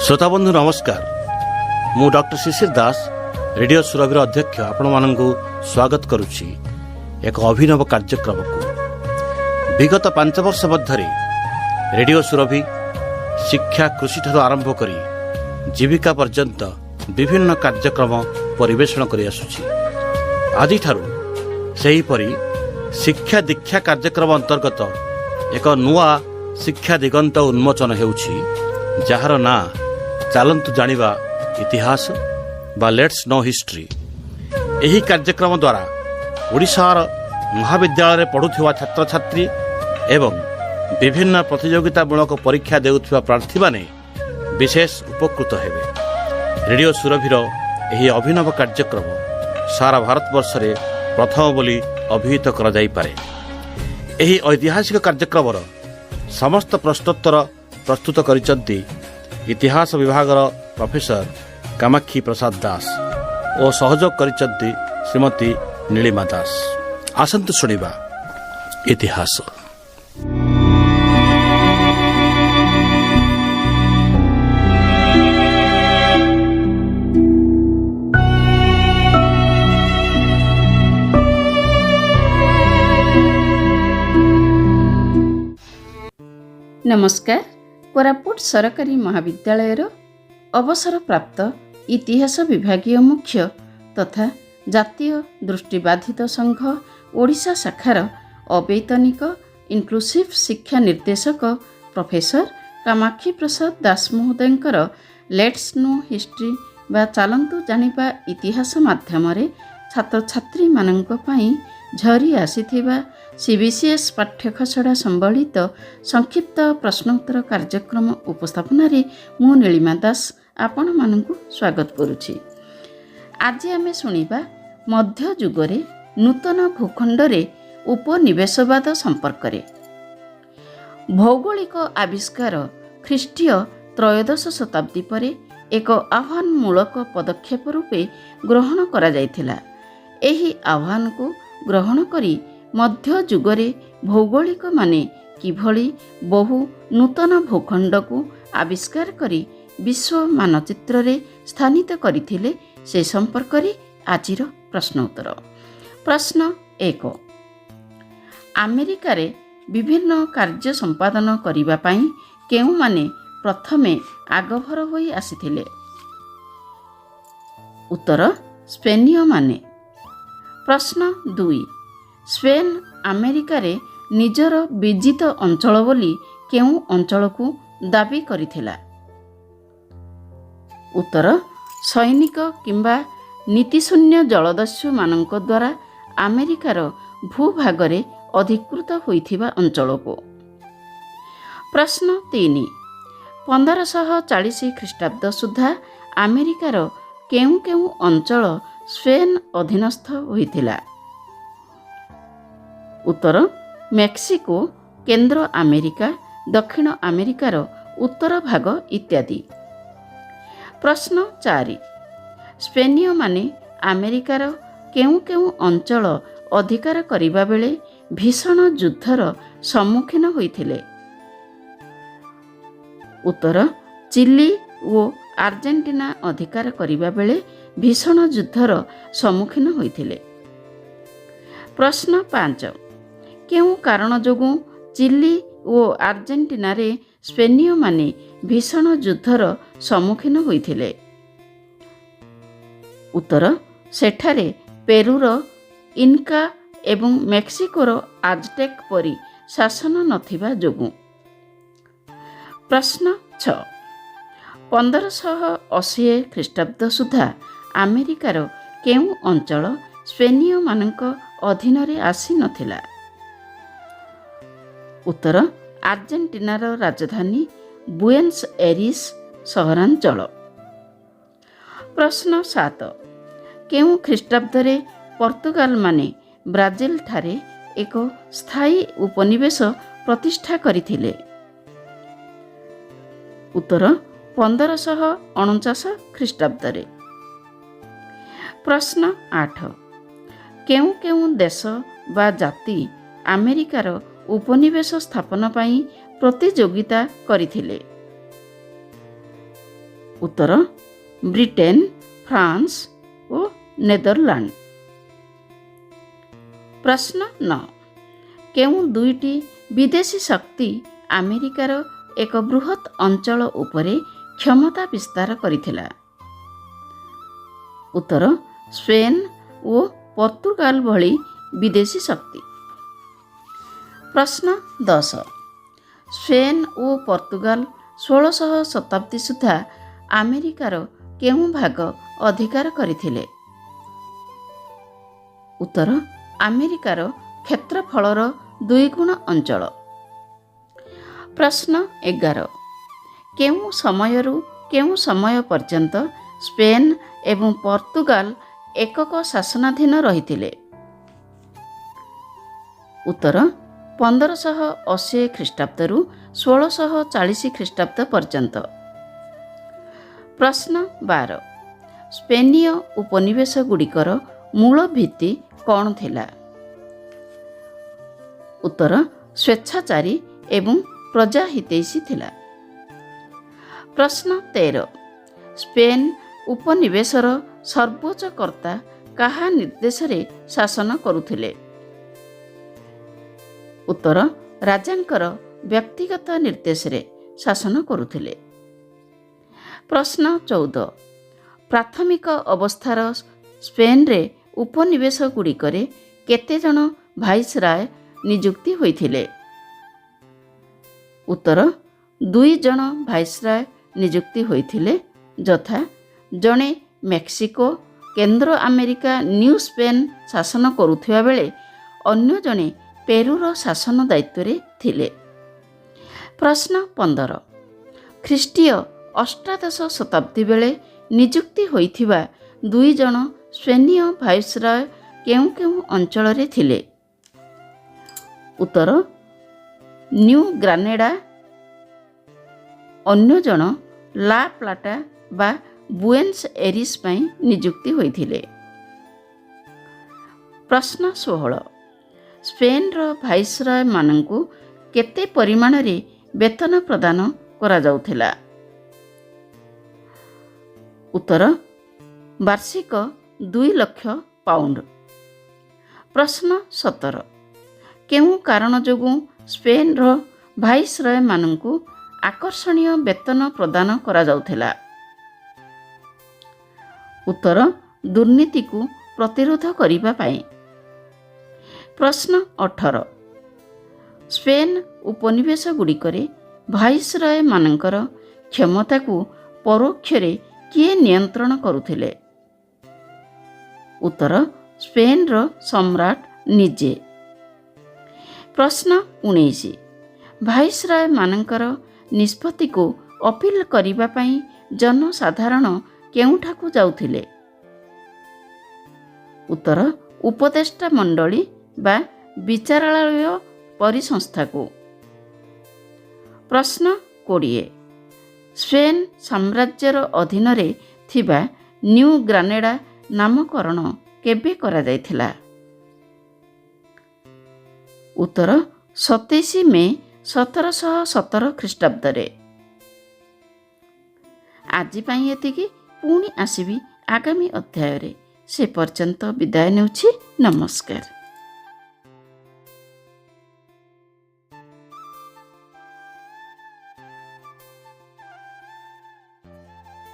श्रोताबंधु नमस्कार। मु डॉक्टर शिशिर दास रेडियो सुरभि अध्यक्ष आपण मानक स्वागत करुच्ची एक अभिनव कार्यक्रम को। विगत 5 वर्ष मध्य रेडियो सुरभि शिक्षा कृषि ठारू आरंभ करी जीविका पर्यंत विभिन्न कार्यक्रम परिवेषण करि आसुछि। आदि ठारू सेही परी शिक्षा दीक्षा कार्यक्रम अंतर्गत एक नुआ शिक्षा दिगंत उन्मोचन हेउछि, जार ना चलतु जानिबा इतिहास बा लेट्स नो हिस्ट्री। यही कार्यक्रम द्वारा ओडिशार महाविद्यालय पढ़ुथिबा छात्र छात्री एवं विभिन्न प्रतियोगितामूलक परीक्षा देउथिबा प्रार्थी माने विशेष उपकृत हेबे। रेडियो सुरभिर यही अभिनव कार्यक्रम सारा भारतवर्ष रे प्रथम बोली अभिहित करा जाई पारे। यही ऐतिहासिक कार्यक्रम समस्त प्रश्नोत्तर प्रस्तुत करिसंती इतिहास विभाग प्रोफेसर कामाक्षी प्रसाद दास और सहयोग करिसंती श्रीमती नीलिमा दास। आसंतु सुनिबा इतिहास। नमस्कार। कोरापुट सरकारी महाविद्यालयर अवसर प्राप्त इतिहास विभागीय मुख्य तथा जातीय दृष्टिबाधित संघ ओडिशा शाखार अवैतनिक इनक्लूसिव शिक्षा निर्देशक प्रोफेसर कामाक्षी प्रसाद दास महोदयंकर लेट्स नो हिस्ट्री बा चलतु जानिबा इतिहास माध्यम छात्र छात्री मानक पई झरी आसीथिबा सीबीसीएस पाठ्यखसड़ा संबलित संक्षिप्त प्रश्नोत्तर कार्यक्रम उपस्थापन मु नीलिमा दास आपण मानकु स्वागत करुछि। आज आमे सुनिबा मध्य जुगरे नूतन भूखंडरे उपनिवेशवाद संपर्क रे। भौगोलिक आविष्कार ख्रीष्टीय त्रयोदश शताब्दी परे एक आह्वानमूलक पदक्षेप रूपे ग्रहण करा जायथिला। एही आह्वान को ग्रहण करी मध्य जुगरे भौगोलिक माने किभली बहु नूतन भूखंड को आविष्कार करी विश्व मानचित्र रे स्थानित करिथिले से संपर्क रे आजिर प्रश्न उत्तर। प्रश्न 1। अमेरिका रे विभिन्न कार्य संपादन करिबा पई केउ माने प्रथमे आगभर होई आसीथिले? उत्तर स्पेनीय माने। प्रश्न 2। स्पेन अमेरिका रे निजर विजित अंचल बोली केउ अंचल को दाबी करिथिला? उत्तर सैनिक किंबा नीतिशून्य जलदस्यु मानक द्वारा अमेरिकार भूभाग रे अधिकृत होइथिबा अंचल को। प्रश्न 3। 1540 ख्रीष्टाब्द सुधा अमेरिकार केउ केउ अंचल स्पेन अधीनस्थ होइथिला? उत्तर मेक्सिको, केंद्र अमेरिका, दक्षिण अमेरिकार उत्तर भाग इत्यादि। प्रश्न 4। स्पेनीय माने अमेरिकार केउ केउ अंचल अधिकार करिबा बेले भीषण युद्धर सम्मुखीन होइथिले? उत्तर चिली और आर्जेंटीना अधिकार करिबा बेले भीषण युद्धर सम्मुखीन होइथिले। प्रश्न 5। केउ कारण जोगु चिली और आर्जेंटीना रे स्पेनीय माने भीषण युद्धर सम्मुखीन होइथिले? उत्तर सेठारे पेरूर इनका एवं मेक्सिकोर आजटेक परी शासन नथिबा जोगु। प्रश्न 6। 1580 ख्रीष्टाब्द सुधा अमेरिकार केउ अंचल स्पेनीय मानक अधीन रे आसी नथिला? उत्तर आर्जेंटीनार राजधानी बुएनस एरिस सहरांचल। प्रश्न 7। केउ ख्रीष्टाब्द रे पोर्तुगाल माने ब्राजिल ठारे एक स्थायी उपनिवेश प्रतिष्ठा करिथिले? उत्तर 1549 ख्रीष्टाब्द रे। प्रश्न 8। केउ केउ देश बा जाति अमेरिकार उपनिवेश स्थापन पाई प्रतियोगिता करिथिले? ଉତ୍ତର ବ୍ରିଟେନ, ଫ୍ରାନ୍ସ ଓ ନେଦରଲ୍ୟାଣ୍ଡ। ପ୍ରଶ୍ନ 9, କେଉଁ ଦୁଇଟି ବିଦେଶୀ ଶକ୍ତି ଆମେରିକାର ଏକ ବୃହତ୍ ଅଞ୍ଚଳ ଉପରେ କ୍ଷମତା ବିସ୍ତାର କରିଥିଲା? ଉତ୍ତର ସ୍ପେନ୍ ଓ ପର୍ତ୍ତୁଗାଲ ଭଳି ବିଦେଶୀ ଶକ୍ତି। ପ୍ରଶ୍ନ 10, ସ୍ପେନ୍ ଓ ପର୍ତ୍ତୁଗାଲ 16ଶହ ଶତାବ୍ଦୀ ସୁଦ୍ଧା ଆମେରିକାର କେଉଁ ଭାଗ ଅଧିକାର କରିଥିଲେ? ଉତ୍ତର ଆମେରିକାର କ୍ଷେତ୍ରଫଳର 2 ଗୁଣ ଅଞ୍ଚଳ। ପ୍ରଶ୍ନ 11, କେଉଁ ସମୟରୁ କେଉଁ ସମୟ ପର୍ଯ୍ୟନ୍ତ ସ୍ପେନ୍ ଏବଂ ପର୍ତ୍ତୁଗାଲ ଏକକ ଶାସନାଧୀନ ରହିଥିଲେ? ଉତ୍ତର 1580 ଖ୍ରୀଷ୍ଟାବ୍ଦରୁ 1640 ଖ୍ରୀଷ୍ଟାବ୍ଦ ପର୍ଯ୍ୟନ୍ତ। ପ୍ରଶ୍ନ 12, ସ୍ପେନୀୟ ଉପନିବେଶ ଗୁଡ଼ିକର ମୂଳ ଭିତ୍ତି କ'ଣ ଥିଲା? ଉତ୍ତର ସ୍ୱେଚ୍ଛାଚାରୀ ଏବଂ ପ୍ରଜାହିତୈଷୀ ଥିଲା। ପ୍ରଶ୍ନ 13, ସ୍ପେନ୍ ଉପନିବେଶର ସର୍ବୋଚ୍ଚ କର୍ତ୍ତା କାହା ନିର୍ଦ୍ଦେଶରେ ଶାସନ କରୁଥିଲେ? ଉତ୍ତର ରାଜାଙ୍କର ବ୍ୟକ୍ତିଗତ ନିର୍ଦ୍ଦେଶରେ ଶାସନ କରୁଥିଲେ। ପ୍ରଶ୍ନ 14, ପ୍ରାଥମିକ ଅବସ୍ଥାର ସ୍ପେନ୍ରେ ଉପନିବେଶ ଗୁଡ଼ିକରେ କେତେଜଣ ଭାଇସରାୟ ନିଯୁକ୍ତି ହୋଇଥିଲେ? ଉତ୍ତର 2 ଜଣ ଭାଇସରାୟ ନିଯୁକ୍ତି ହୋଇଥିଲେ, ଯଥା ଜଣେ ମେକ୍ସିକୋ କେନ୍ଦ୍ର ଆମେରିକା ନ୍ୟୁ ସ୍ପେନ୍ ଶାସନ କରୁଥିବା ବେଳେ ଅନ୍ୟ ଜଣେ ପେରୁର ଶାସନ ଦାୟିତ୍ୱରେ ଥିଲେ। ପ୍ରଶ୍ନ 15, ଖ୍ରୀଷ୍ଟୀୟ ଅଷ୍ଟାଦଶ ଶତାବ୍ଦୀ ବେଳେ ନିଯୁକ୍ତି ହୋଇଥିବା 2 ଜଣ ସ୍ପେନୀୟ ଭାଇସରାୟ କେଉଁ କେଉଁ ଅଞ୍ଚଳରେ ଥିଲେ? ଉତ୍ତର ନ୍ୟୁ ଗ୍ରାନେଡା, ଅନ୍ୟ ଜଣ ଲା ପ୍ଲାଟା ବା ବୁଏନସ୍ ଏରିସ୍ ପାଇଁ ନିଯୁକ୍ତି ହୋଇଥିଲେ। ପ୍ରଶ୍ନ 16, ସ୍ପେନ୍ର ଭାଇସରୟମାନଙ୍କୁ କେତେ ପରିମାଣରେ ବେତନ ପ୍ରଦାନ କରାଯାଉଥିଲା? ଉତ୍ତର ବାର୍ଷିକ 2 ଲକ୍ଷ ପାଉଣ୍ଡ। ପ୍ରଶ୍ନ 17, କେଉଁ କାରଣ ଯୋଗୁଁ ସ୍ପେନ୍ର ଭାଇସରୟମାନଙ୍କୁ ଆକର୍ଷଣୀୟ ବେତନ ପ୍ରଦାନ କରାଯାଉଥିଲା? ଉତ୍ତର ଦୁର୍ନୀତିକୁ ପ୍ରତିରୋଧ କରିବା ପାଇଁ। ପ୍ରଶ୍ନ 18, ସ୍ପେନ୍ ଉପନିବେଶ ଗୁଡ଼ିକରେ ଭାଇସରୟମାନଙ୍କର କ୍ଷମତାକୁ ପରୋକ୍ଷରେ କିଏ ନିୟନ୍ତ୍ରଣ କରୁଥିଲେ? ଉତ୍ତର ସ୍ପେନ୍ର ସମ୍ରାଟ ନିଜେ। ପ୍ରଶ୍ନ 19, ଭାଇସରୟମାନଙ୍କର ନିଷ୍ପତ୍ତିକୁ ଅପିଲ କରିବା ପାଇଁ ଜନସାଧାରଣ କେଉଁଠାକୁ ଯାଉଥିଲେ? ଉତ୍ତର ଉପଦେଷ୍ଟା ମଣ୍ଡଳୀ ବା ବିଚାରାଳୟ ପରିସଂସ୍ଥାକୁ। ପ୍ରଶ୍ନ 20, ସ୍ପେନ୍ ସାମ୍ରାଜ୍ୟର ଅଧୀନରେ ଥିବା ନ୍ୟୁ ଗ୍ରାନେଡା ନାମକରଣ କେବେ କରାଯାଇଥିଲା? ଉତ୍ତର 27 ମେ 1717 ଖ୍ରୀଷ୍ଟାବ୍ଦରେ। ଆଜି ପାଇଁ ଏତିକି। ପୁଣି ଆସିବି ଆଗାମୀ ଅଧ୍ୟାୟରେ। ସେ ପର୍ଯ୍ୟନ୍ତ ବିଦାୟ ନେଉଛି। ନମସ୍କାର।